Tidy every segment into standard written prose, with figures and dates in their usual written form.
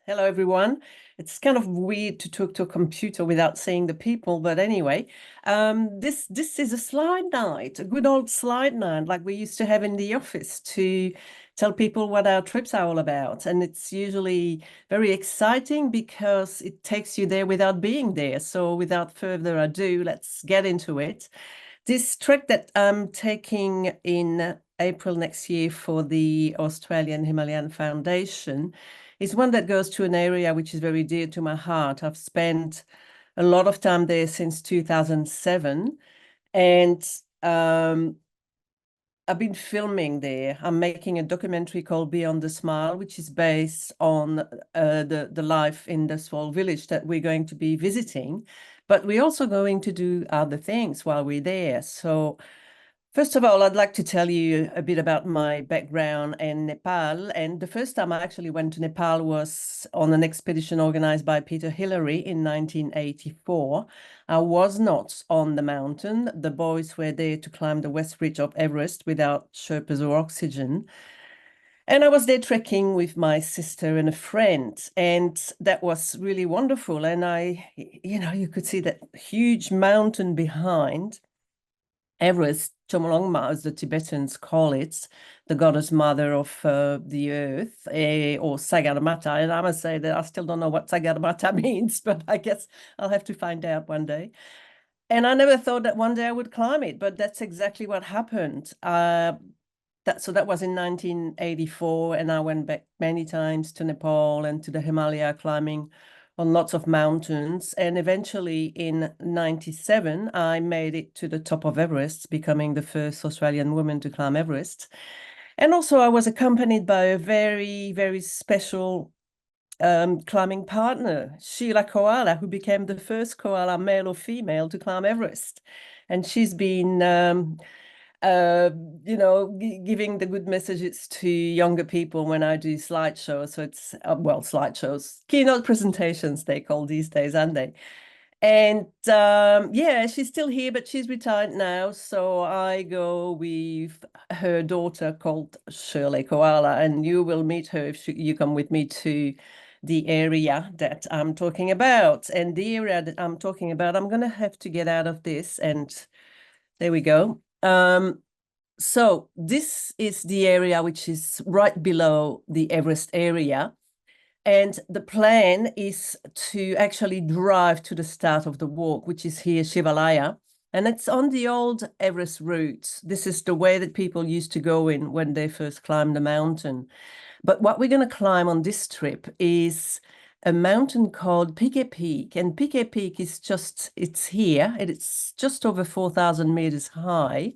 Hello, everyone. It's kind of weird to talk to a computer without seeing the people, but anyway, this is a slide night, a good old slide night like we used to have in the office to tell people what our trips are all about. And it's usually very exciting because it takes you there without being there. So without further ado, let's get into it. This trek that I'm taking in April next year for the Australian Himalayan Foundation is one that goes to an area which is very dear to my heart. I've spent a lot of time there since 2007, and I've been filming there. I'm making a documentary called Beyond the Smile, which is based on the life in the small village that we're going to be visiting. But we're also going to do other things while we're there. So first of all, I'd like to tell you a bit about my background in Nepal. And the first time I actually went to Nepal was on an expedition organized by Peter Hillary in 1984. I was not on the mountain. The boys were there to climb the west ridge of Everest without Sherpas or oxygen. And I was there trekking with my sister and a friend, and that was really wonderful. And you could see that huge mountain behind Everest, Chomolungma, as the Tibetans call it, the goddess mother of the earth, or Sagarmatha. And I must say that I still don't know what Sagarmatha means, but I guess I'll have to find out one day. And I never thought that one day I would climb it, but that's exactly what happened. So that was in 1984, and I went back many times to Nepal and to the Himalaya, climbing on lots of mountains. And eventually in 97, I made it to the top of Everest, becoming the first Australian woman to climb Everest. And also I was accompanied by a very, very special climbing partner, Sheila Koala, who became the first koala, male or female, to climb Everest. And she's been giving the good messages to younger people when I do slideshows. So it's, slideshows, keynote presentations, they call these days, aren't they? And yeah, she's still here, but she's retired now. So I go with her daughter called Shirley Koala, and you will meet her if you come with me to the area that I'm talking about. And the area that I'm talking about, I'm going to have to get out of this, and there we go. So this is the area which is right below the Everest area. And the plan is to actually drive to the start of the walk, which is here, Shivalaya. And it's on the old Everest route. This is the way that people used to go in when they first climbed the mountain. But what we're going to climb on this trip is a mountain called Piquet Peak. And Piquet Peak is it's here, and it's just over 4,000 meters high.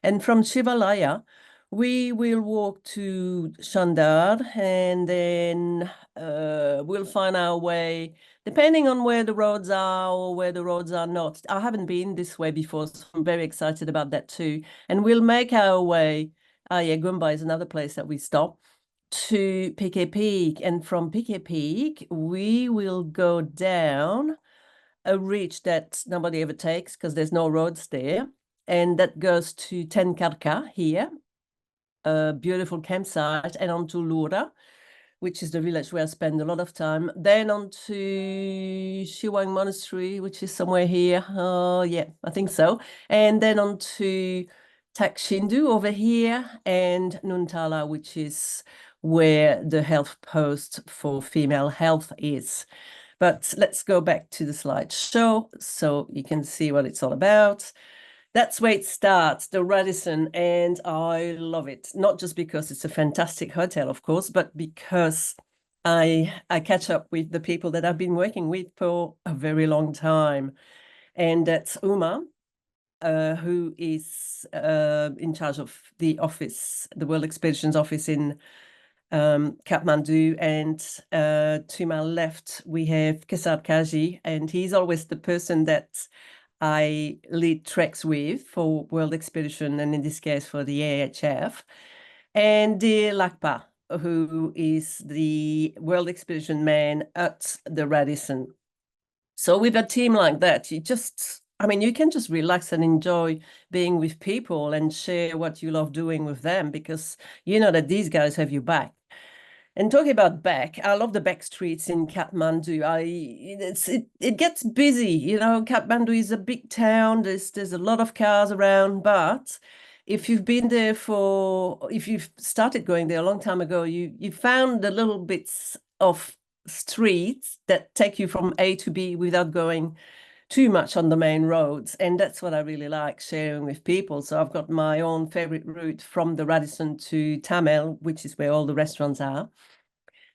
And from Shivalaya, we will walk to Chandar, and then we'll find our way, depending on where the roads are or where the roads are not. I haven't been this way before, so I'm very excited about that too. And we'll make our way, Gompa is another place that we stop, to Piquet Peak. And from Piquet Peak, we will go down a ridge that nobody ever takes because there's no roads there. And that goes to Tenkharka here, a beautiful campsite, and on to Lura, which is the village where I spend a lot of time. Then on to Shiwang Monastery, which is somewhere here. Oh, yeah, I think so. And then on to Takshindu over here, and Nuntala, which is where the health post for female health is. But let's go back to the slideshow so you can see what it's all about. That's where it starts, the Radisson, and I love it. Not just because it's a fantastic hotel, of course, but because I catch up with the people that I've been working with for a very long time. And that's Uma, who is in charge of the office, the World Expeditions office in Kathmandu. And to my left, we have Kesar Kaji, and he's always the person that I lead treks with for World Expedition, and in this case for the AHF, and Dear Lakpa, who is the World Expedition man at the Radisson. So with a team like that, you can just relax and enjoy being with people and share what you love doing with them, because you know that these guys have your back. And talking about back, I love the back streets in Kathmandu. It gets busy, you know. Kathmandu is a big town. There's a lot of cars around, but if you've been there if you've started going there a long time ago, you found the little bits of streets that take you from A to B without going too much on the main roads. And that's what I really like sharing with people. So I've got my own favorite route from the Radisson to Tamil, which is where all the restaurants are.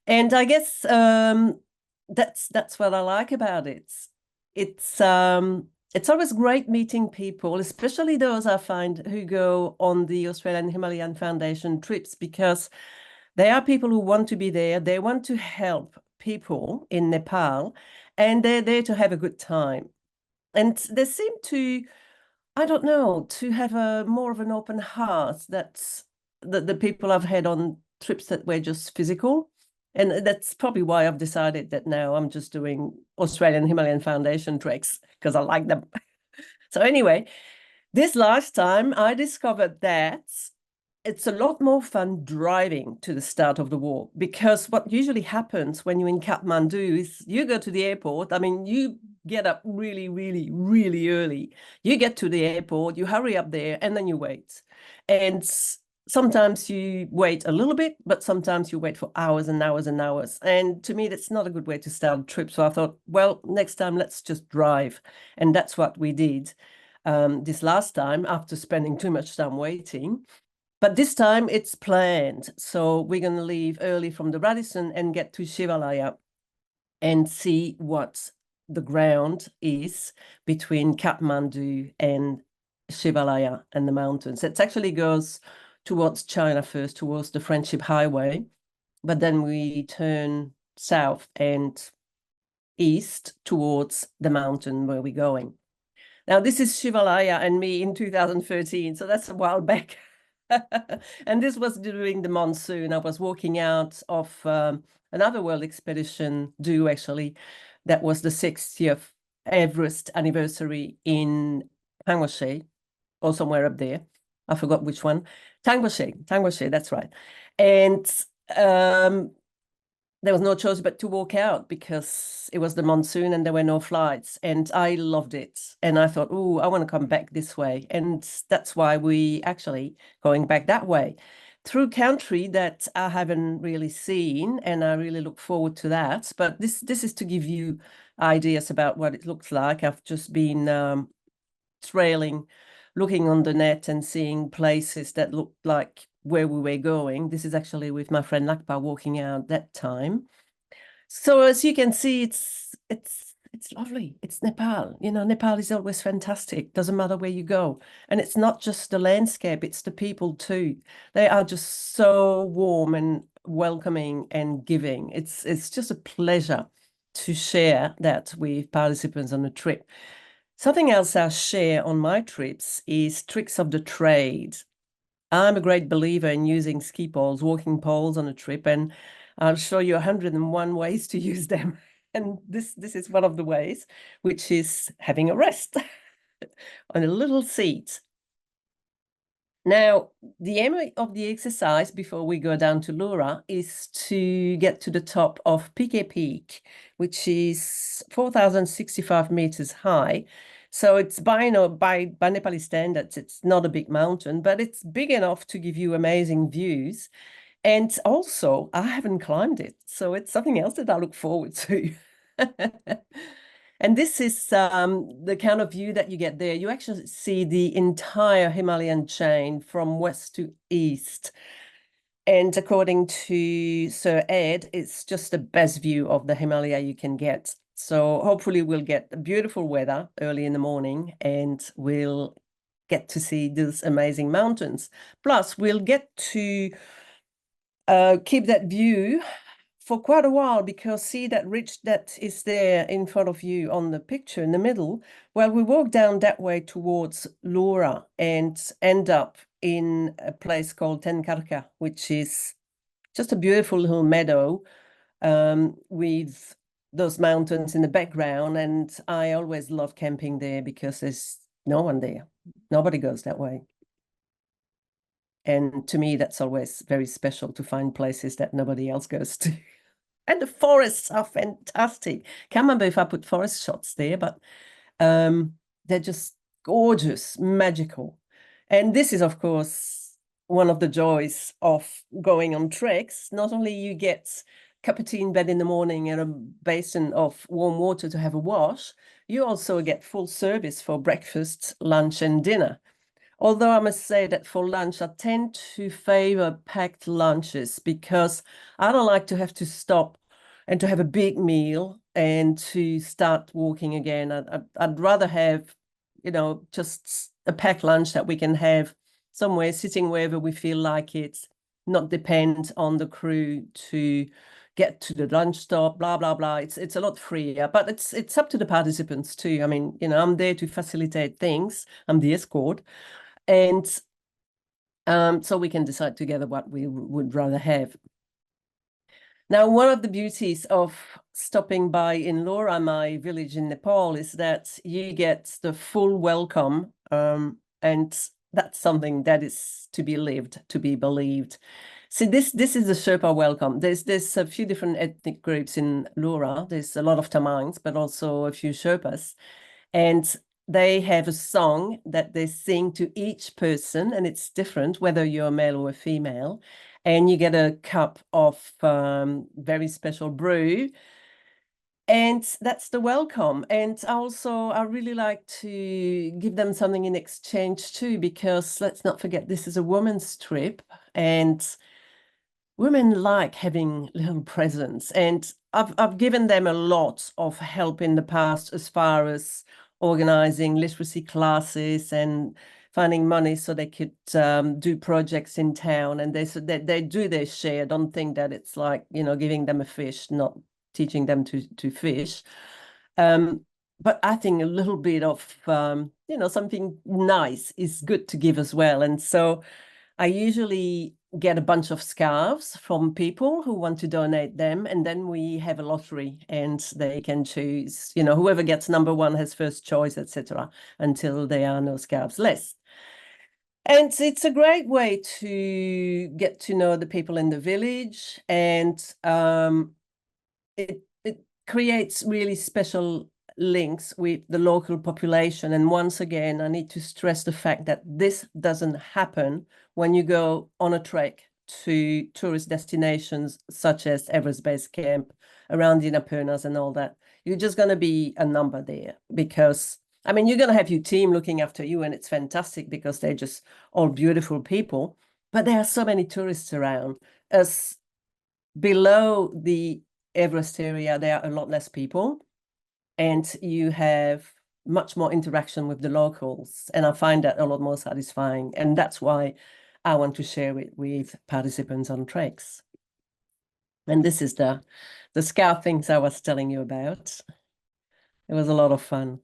And I guess that's what I like about it. It's always great meeting people, especially those I find who go on the Australian Himalayan Foundation trips, because they are people who want to be there. They want to help people in Nepal, and they're there to have a good time. And they seem to, I don't know, to have a more of an open heart. That's the people I've had on trips that were just physical. And that's probably why I've decided that now I'm just doing Australian Himalayan Foundation treks because I like them. So anyway, this last time I discovered that it's a lot more fun driving to the start of the walk, because what usually happens when you're in Kathmandu is you go to the airport. I mean, you get up really, really, really early. You get to the airport, you hurry up there, and then you wait. And sometimes you wait a little bit, but sometimes you wait for hours and hours and hours. And to me, that's not a good way to start a trip. So I thought, well, next time, let's just drive. And that's what we did this last time after spending too much time waiting. But this time it's planned. So we're going to leave early from the Radisson and get to Shivalaya and see what the ground is between Kathmandu and Shivalaya and the mountains. It actually goes towards China first, towards the Friendship Highway, but then we turn south and east towards the mountain where we're going. Now, this is Shivalaya and me in 2013, so that's a while back. And this was during the monsoon. I was walking out of another world expedition actually. That was the 60th Everest anniversary in Tangwashe, or somewhere up there. I forgot which one. Tangwashe, that's right. And there was no choice but to walk out because it was the monsoon and there were no flights. And I loved it. And I thought, oh, I want to come back this way. And that's why we actually going back that way through country that I haven't really seen. And I really look forward to that. But this is to give you ideas about what it looks like. I've just been trailing, looking on the net and seeing places that look like where we were going. This is actually with my friend Lakpa walking out that time. So as you can see, it's lovely. It's Nepal. You know, Nepal is always fantastic. Doesn't matter where you go. And it's not just the landscape, it's the people too. They are just so warm and welcoming and giving. It's just a pleasure to share that with participants on the trip. Something else I share on my trips is tricks of the trade. I'm a great believer in using ski poles, walking poles on a trip, and I'll show you 101 ways to use them. And this is one of the ways, which is having a rest on a little seat. Now, the aim of the exercise before we go down to Lura is to get to the top of Pique Peak, which is 4,065 meters high. So it's by Nepali standards, it's not a big mountain, but it's big enough to give you amazing views. And also, I haven't climbed it, so it's something else that I look forward to. And this is the kind of view that you get there. You actually see the entire Himalayan chain from west to east. And according to Sir Ed, it's just the best view of the Himalaya you can get. So hopefully we'll get beautiful weather early in the morning and we'll get to see these amazing mountains. Plus, we'll get to keep that view for quite a while, because see that ridge that is there in front of you on the picture in the middle. Well, we walk down that way towards Lura and end up in a place called Tenkharka, which is just a beautiful little meadow with those mountains in the background. And I always love camping there because there's no one there. Nobody goes that way. And to me, that's always very special to find places that nobody else goes to. And the forests are fantastic. Can't remember if I put forest shots there, but they're just gorgeous, magical. And this is, of course, one of the joys of going on treks. Not only you get a cup of tea in bed in the morning and a basin of warm water to have a wash, you also get full service for breakfast, lunch, and dinner. Although I must say that for lunch, I tend to favor packed lunches because I don't like to have to stop and to have a big meal and to start walking again. I'd rather have, just a packed lunch that we can have somewhere, sitting wherever we feel like it, not depend on the crew to get to the lunch stop, blah, blah, blah. It's a lot freer, but it's up to the participants too. I mean, I'm there to facilitate things. I'm the escort. And so we can decide together what we would rather have. Now, one of the beauties of stopping by in Lora, my village in Nepal, is that you get the full welcome. And that's something that is to be lived, to be believed. See, this is a Sherpa welcome. There's a few different ethnic groups in Lora. There's a lot of Tamangs, but also a few Sherpas. And they have a song that they sing to each person, and it's different whether you're a male or a female. And you get a cup of very special brew. And that's the welcome. And also, I really like to give them something in exchange too, because let's not forget, this is a women's trip. And women like having little presents. And I've given them a lot of help in the past as far as organizing literacy classes and finding money so they could do projects in town. And they do their share. Don't think that it's like, giving them a fish, not teaching them to fish. But I think a little bit of, something nice is good to give as well. And so I usually get a bunch of scarves from people who want to donate them, and then we have a lottery and they can choose, whoever gets number one has first choice, etc., until there are no scarves left. And it's a great way to get to know the people in the village, and it creates really special links with the local population. And once again, I need to stress the fact that this doesn't happen when you go on a trek to tourist destinations such as Everest Base Camp, around the Annapurnas and all that. You're just going to be a number there because, you're going to have your team looking after you, and it's fantastic because they're just all beautiful people. But there are so many tourists around. As below the Everest area, there are a lot less people, and you have much more interaction with the locals. And I find that a lot more satisfying. And that's why I want to share it with participants on treks. And this is the scout things I was telling you about. It was a lot of fun.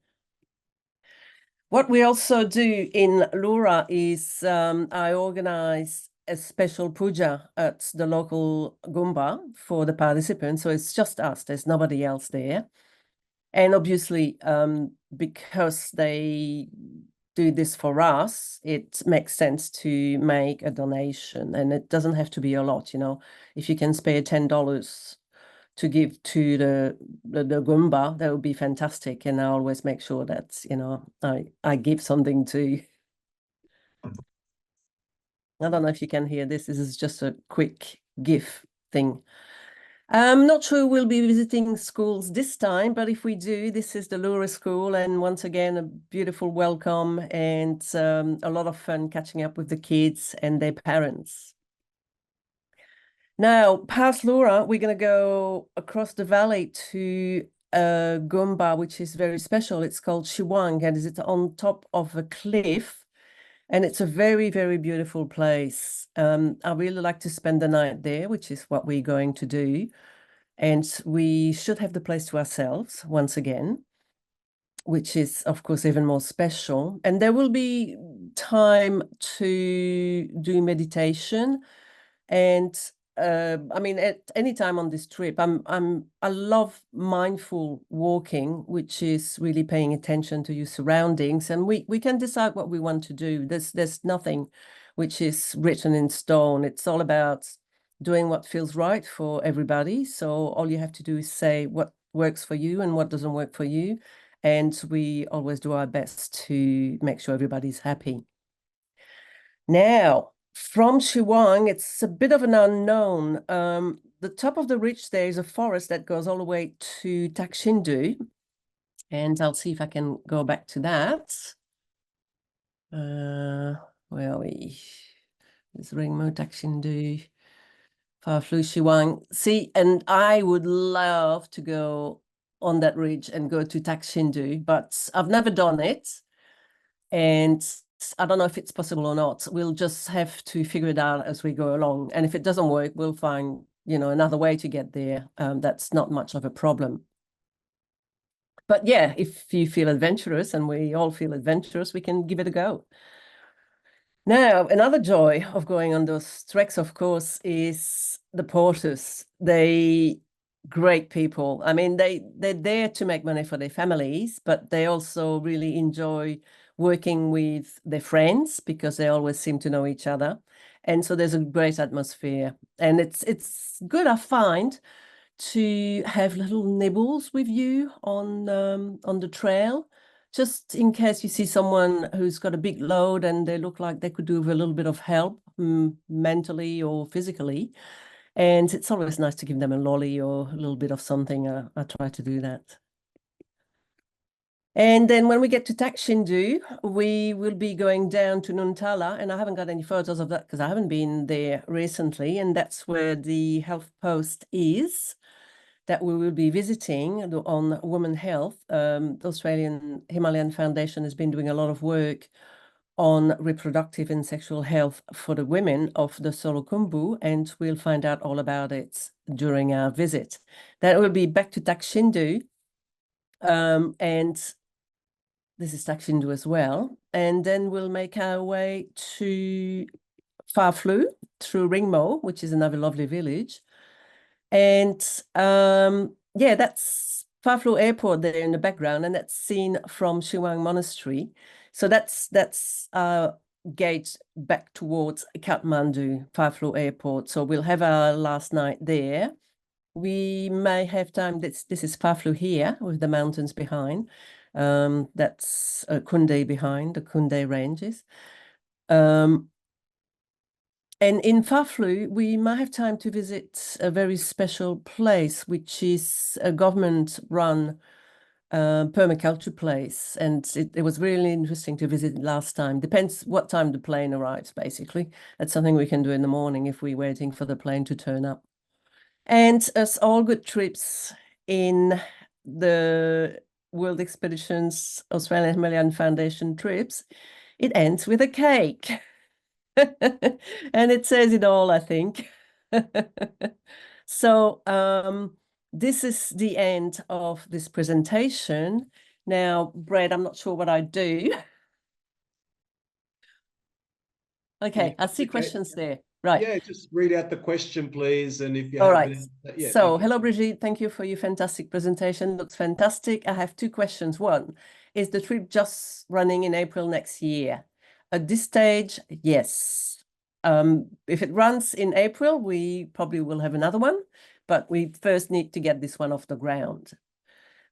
What we also do in Lura is I organize a special puja at the local gompa for the participants. So it's just us, there's nobody else there. And obviously, because they do this for us, it makes sense to make a donation, and it doesn't have to be a lot, If you can spare $10 to give to the Goomba, that would be fantastic. And I always make sure that, I give something to. I don't know if you can hear this. This is just a quick GIF thing. I'm not sure we'll be visiting schools this time, but if we do, this is the Lura School. And once again, a beautiful welcome and a lot of fun catching up with the kids and their parents. Now, past Lura, we're going to go across the valley to a Goomba, which is very special. It's called Shiwang, and it's on top of a cliff. And it's a very, very beautiful place. I really like to spend the night there, which is what we're going to do. And we should have the place to ourselves once again, which is, of course, even more special. And there will be time to do meditation. And at any time on this trip, I love mindful walking, which is really paying attention to your surroundings. And we can decide what we want to do. There's nothing which is written in stone. It's all about doing what feels right for everybody. So all you have to do is say what works for you and what doesn't work for you. And we always do our best to make sure everybody's happy. Now, from Shiwang, it's a bit of an unknown. The top of the ridge, there is a forest that goes all the way to Takshindu. And I'll see if I can go back to that. Where are we? There's Ringmo, Takshindu, Farflu, Shiwang. See, and I would love to go on that ridge and go to Takshindu, but I've never done it. And I don't know if it's possible or not. We'll just have to figure it out as we go along. And if it doesn't work, we'll find, another way to get there. That's not much of a problem. But yeah, if you feel adventurous, and we all feel adventurous, we can give it a go. Now, another joy of going on those treks, of course, is the porters. They great people. I mean, they're there to make money for their families, but they also really enjoy working with their friends because they always seem to know each other. And so there's a great atmosphere. And it's good, I find, to have little nibbles with you on the trail, just in case you see someone who's got a big load and they look like they could do with a little bit of help, mentally or physically. And it's always nice to give them a lolly or a little bit of something. I try to do that. And then when we get to Takshindu, we will be going down to Nuntala, and I haven't got any photos of that because I haven't been there recently, and that's where the health post is that we will be visiting on women health. The Australian Himalayan Foundation has been doing a lot of work on reproductive and sexual health for the women of the Solukhumbu, and we'll find out all about it during our visit. That will be back to Takshindu, and this is Takshindu as well. And then we'll make our way to Farflu through Ringmo, which is another lovely village. And yeah, that's Farflu Airport there in the background, and that's seen from Shiwang Monastery. So that's our gate back towards Kathmandu, Farflu Airport. So we'll have our last night there. We may have time. This is Farflu here with the mountains behind. That's Kunde behind, the Kunde ranges. And in Farflu, we might have time to visit a very special place, which is a government-run permaculture place. And it was really interesting to visit last time. Depends what time the plane arrives, basically. That's something we can do in the morning if we're waiting for the plane to turn up. And as all good trips in the World Expeditions Australian Himalayan Foundation trips, it ends with a cake. And it says it all, I think. So this is the end of this presentation. Now, Brad, I'm not sure what I do. Okay, I see questions there. Right. Yeah, just read out the question, please. And if you All have right. yeah, So, hello, Brigitte. Thank you for your fantastic presentation. Looks fantastic. I have two questions. One, is the trip just running in April next year? At this stage, yes. If it runs in April, we probably will have another one, but we first need to get this one off the ground.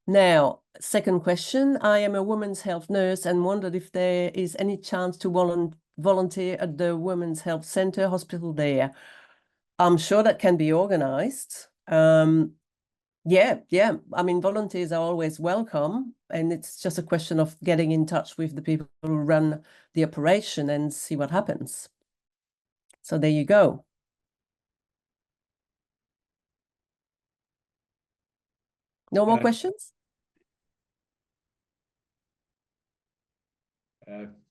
Now, second question, I am a women's health nurse and wondered if there is any chance to volunteer at the Women's Health Centre hospital there. I'm sure that can be organized. Yeah. I mean, volunteers are always welcome, and it's just a question of getting in touch with the people who run the operation and see what happens. So there you go. No more questions?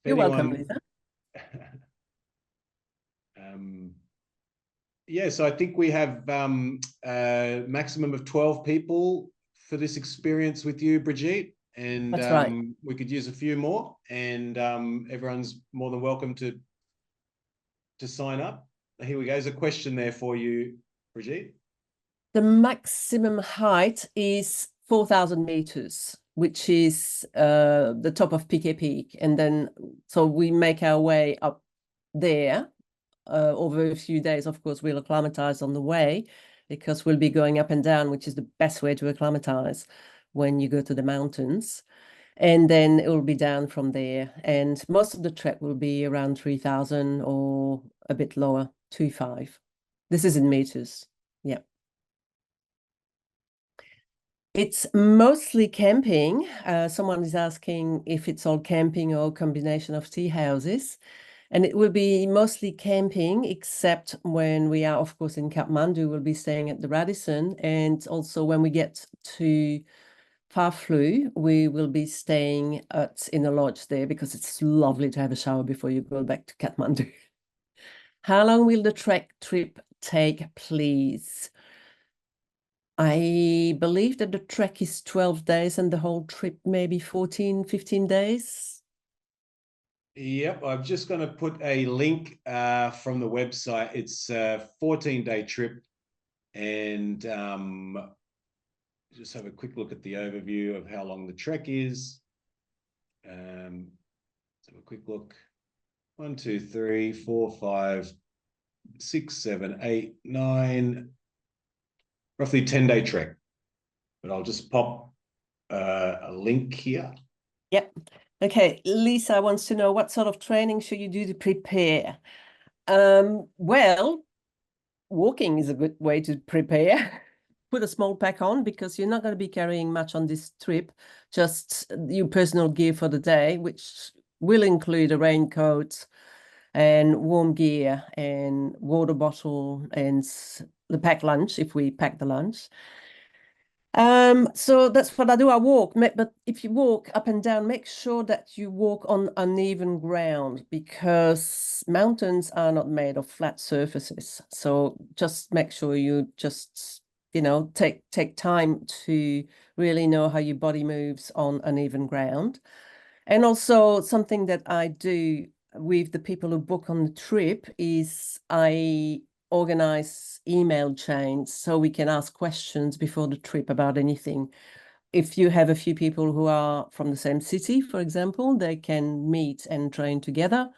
You're welcome, Lisa. Yeah, so I think we have a maximum of 12 people for this experience with you, Brigitte. And that's right. We could use a few more, and everyone's more than welcome to sign up. Here we go. There's a question there for you, Brigitte. The maximum height is 4,000 meters, which is the top of Piquet Peak. And then, so we make our way up there over a few days. Of course, we'll acclimatize on the way because we'll be going up and down, which is the best way to acclimatize when you go to the mountains. And then it will be down from there. And most of the trek will be around 3,000 or a bit lower, 2,500. This is in meters. Yeah. It's mostly camping. Someone is asking if it's all camping or a combination of tea houses. And it will be mostly camping, except when we are, of course, in Kathmandu, we'll be staying at the Radisson. And also when we get to Paflu, we will be staying in a lodge there because it's lovely to have a shower before you go back to Kathmandu. How long will the trek trip take, please? I believe that the trek is 12 days and the whole trip maybe 14, 15 days. Yep, I'm just going to put a link from the website. It's a 14-day trip, and just have a quick look at the overview of how long the trek is. Let's have a quick look. 1, 2, 3, 4, 5, 6, 7, 8, 9, roughly 10-day trek. But I'll just pop a link here. Yep. Okay, Lisa wants to know what sort of training should you do to prepare? Well, walking is a good way to prepare. Put a small pack on because you're not going to be carrying much on this trip, just your personal gear for the day, which will include a raincoat and warm gear and water bottle and the packed lunch if we pack the lunch. So that's what I do. I walk, but if you walk up and down, make sure that you walk on uneven ground because mountains are not made of flat surfaces. So just make sure you just, take time to really know how your body moves on uneven ground. And also something that I do with the people who book on the trip is I organize email chains so we can ask questions before the trip about anything. If you have a few people who are from the same city, for example, they can meet and train together.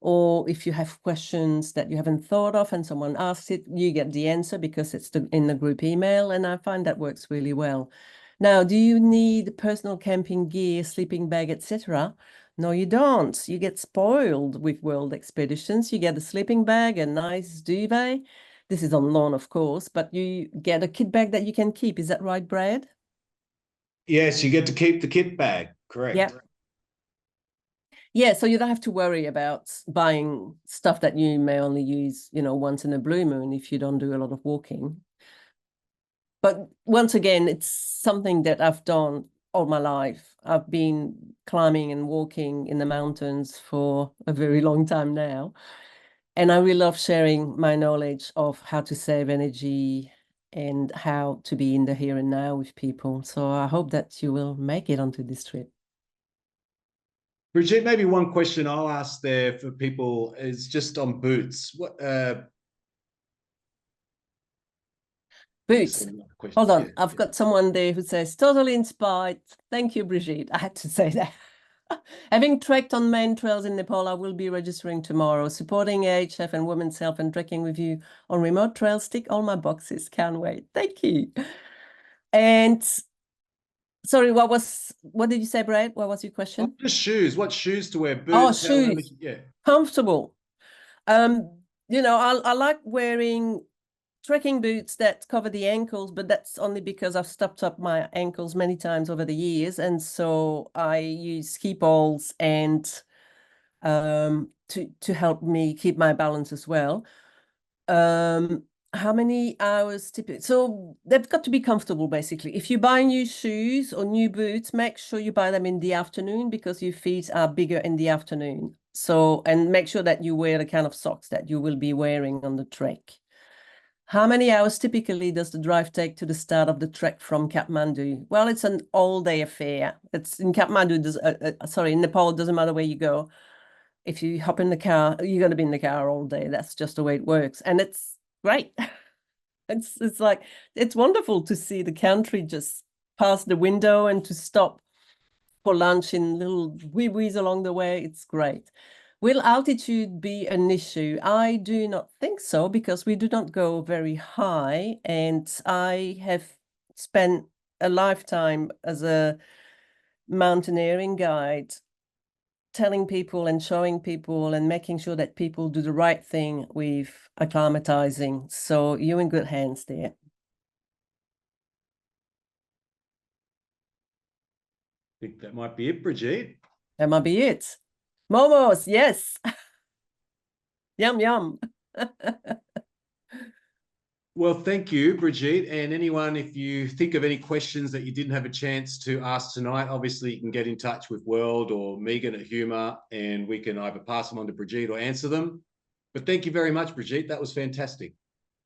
Or if you have questions that you haven't thought of and someone asks it, you get the answer because it's in the group email. And I find that works really well. Now, do you need personal camping gear, sleeping bag, etc.? No, you don't. You get spoiled with world expeditions. You get a sleeping bag, a nice duvet. This is on loan, of course, but you get a kit bag that you can keep. Is that right, Brad? Yes, you get to keep the kit bag, correct. Yeah. Yeah, so you don't have to worry about buying stuff that you may only use, once in a blue moon if you don't do a lot of walking. But once again, it's something that I've done all my life. I've been climbing and walking in the mountains for a very long time now. And I really love sharing my knowledge of how to save energy and how to be in the here and now with people. So I hope that you will make it onto this trip. Brigitte, maybe one question I'll ask there for people is just on boots. What Boots. Hold on. I've got someone there who says, totally inspired. Thank you, Brigitte. I had to say that. Having trekked on main trails in Nepal, I will be registering tomorrow, supporting AHF and women's health and trekking with you on remote trails. Tick all my boxes. Can't wait. Thank you. And sorry, what did you say, Brad? What was your question? Just shoes. What shoes to wear? Boots. Oh, shoes. Yeah. Comfortable. I like wearing trekking boots that cover the ankles, but that's only because I've stopped up my ankles many times over the years. And so I use ski poles and to help me keep my balance as well. How many hours typically? So they've got to be comfortable, basically. If you buy new shoes or new boots, make sure you buy them in the afternoon because your feet are bigger in the afternoon. So, and make sure that you wear the kind of socks that you will be wearing on the trek. How many hours typically does the drive take to the start of the trek from Kathmandu? Well, it's an all-day affair. It's in Kathmandu, in Nepal, it doesn't matter where you go. If you hop in the car, you're going to be in the car all day. That's just the way it works. And it's great. It's wonderful to see the country just past the window and to stop for lunch in little wee-wees along the way. It's great. Will altitude be an issue? I do not think so, because we do not go very high, and I have spent a lifetime as a mountaineering guide, telling people and showing people and making sure that people do the right thing with acclimatizing. So you're in good hands there. I think that might be it, Brigitte. That might be it. Momos, yes. Yum, yum. Well, thank you, Brigitte. And anyone, if you think of any questions that you didn't have a chance to ask tonight, obviously you can get in touch with World or Megan at Humour, and we can either pass them on to Brigitte or answer them. But thank you very much, Brigitte. That was fantastic.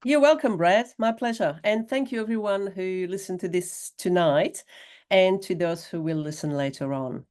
You're welcome, Brad. My pleasure. And thank you, everyone who listened to this tonight, and to those who will listen later on.